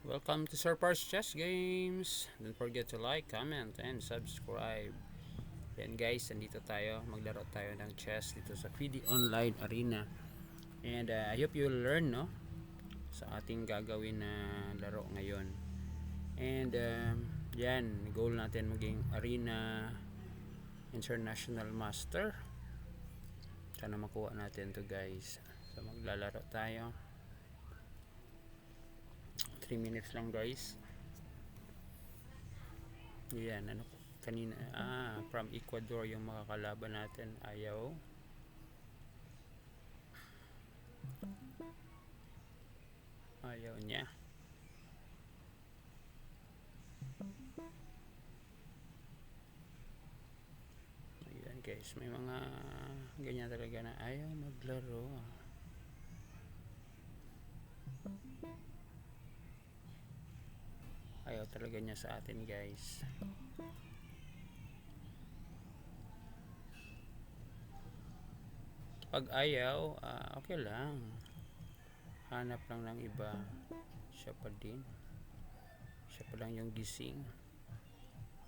Welcome to Surprise Chess Games. Don't forget to like, comment, and subscribe. Then guys, nandito tayo. Maglaro tayo ng chess dito sa PD Online Arena. And I hope you'll learn, no? Sa ating gagawin na laro ngayon. And yan, goal natin maging Arena International Master. Sana makuha natin to guys. So maglalaro tayo. 3 minutes lang guys. Yan, ano kanina, from Ecuador yung mga kalaban natin. Ayaw niya. Ayan guys, may mga ganyan talaga na ayaw maglaro. Ayaw talaga niya sa atin guys. Pag ayaw, okay lang. Hanap lang ng iba. Siya pa din. Siya pa lang yung gising.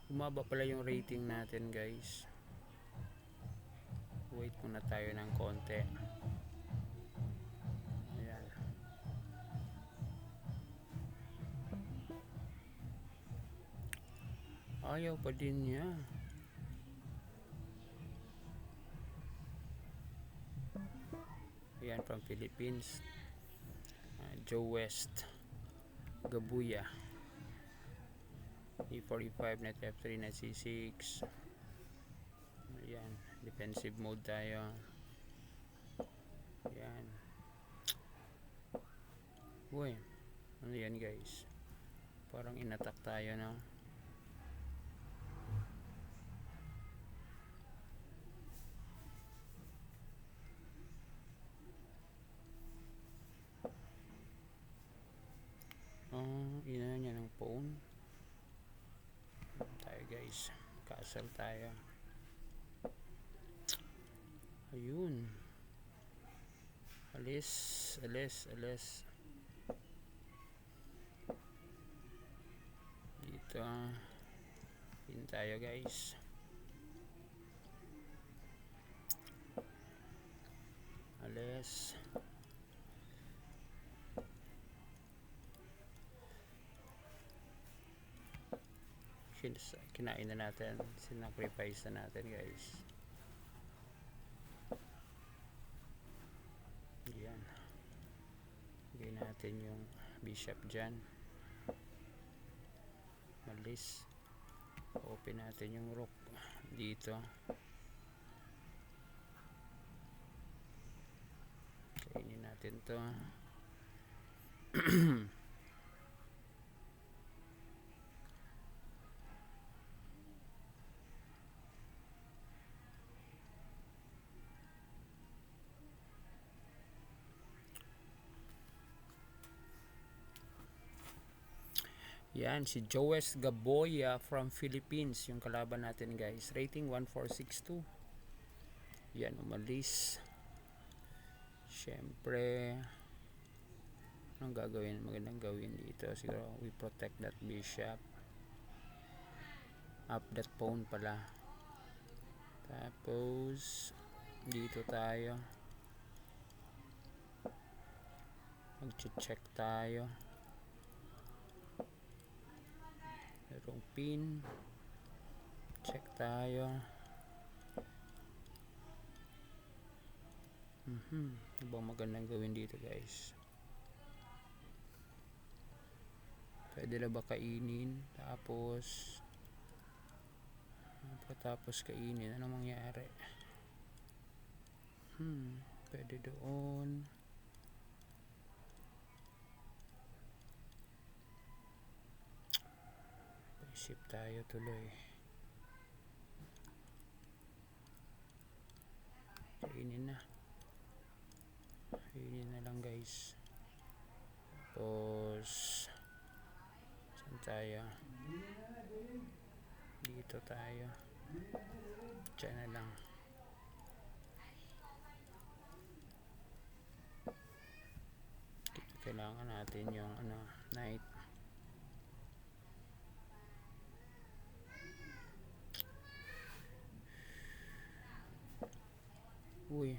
Umaba pala yung rating natin guys. Wait muna tayo ng konti. Ayan. Ayaw pa din niya. Ayan, from Philippines. Joe West Gabuya. E45, knight F3, knight C6. Ayan, defensive mode tayo. Ayan. Uy, ano yan guys? Parang inattack tayo, no? Ina niya ng phone. Tayo guys, castle tayo. Ayun, alis dito. Pin tayo guys. Alis. Kinain na natin, sinacrifice na natin guys. Yan, bigay natin yung bishop dyan. Malis. Open natin yung rook dito. Kainin natin to. Yan, si Joes Gaboya from Philippines yung kalaban natin guys. Rating 1462. Yan, umalis. Siyempre, anong gagawin? Magandang gawin dito. Siguro we protect that bishop. Up that pawn pala. Tapos dito tayo. Mag-check tayo. Merong pin. Check tayo. Ano bang magandang gawin dito guys? Pwede na ba kainin? Tapos pagkatapos kainin, ano mangyari? Pwede doon. Ship tayo tuloy. Kainin na lang guys. Tapos saan tayo? Dito tayo. Diyan na lang. Kailangan natin yung knight Uy.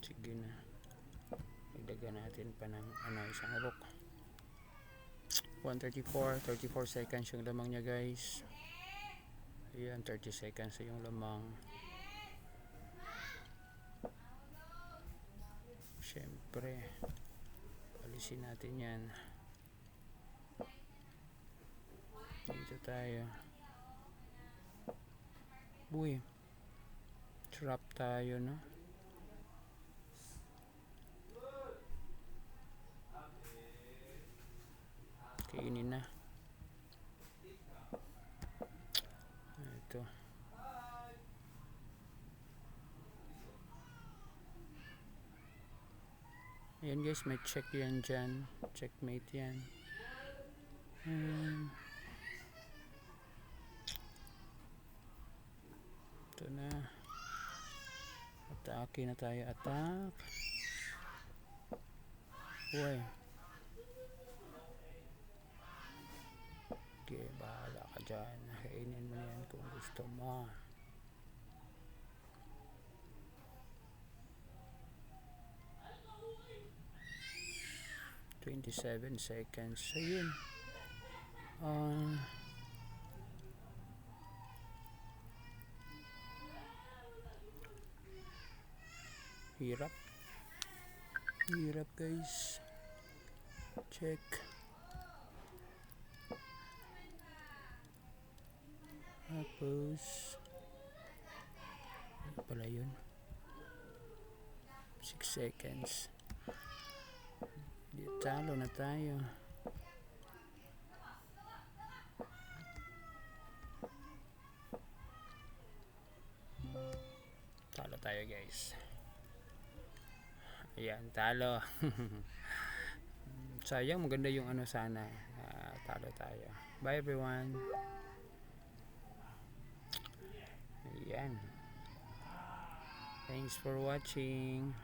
Sige na. Dagdagan natin pa ng isang rook. 134, 34 seconds yung lamang niya guys. Ayan, 30 seconds yung lamang. Siyempre, alisin natin yan. Dito tayo. Uy, trap tayo, no? Kainin na. Ito. Ayan guys, may check yan dyan. Checkmate yan. Ito na. Atake na tayo. Attack. Uy. Okay, bahala ka dyan. Kainin mo yan kung gusto mo. "27 seconds." Ayun. Hirap. Hirap guys. Check. Tapos ano pala yun? 6 seconds. Talo na tayo. Talo tayo guys. Ayan, talo. Sayang, maganda yung sana. Talo tayo. Bye everyone. Ayan. Thanks for watching.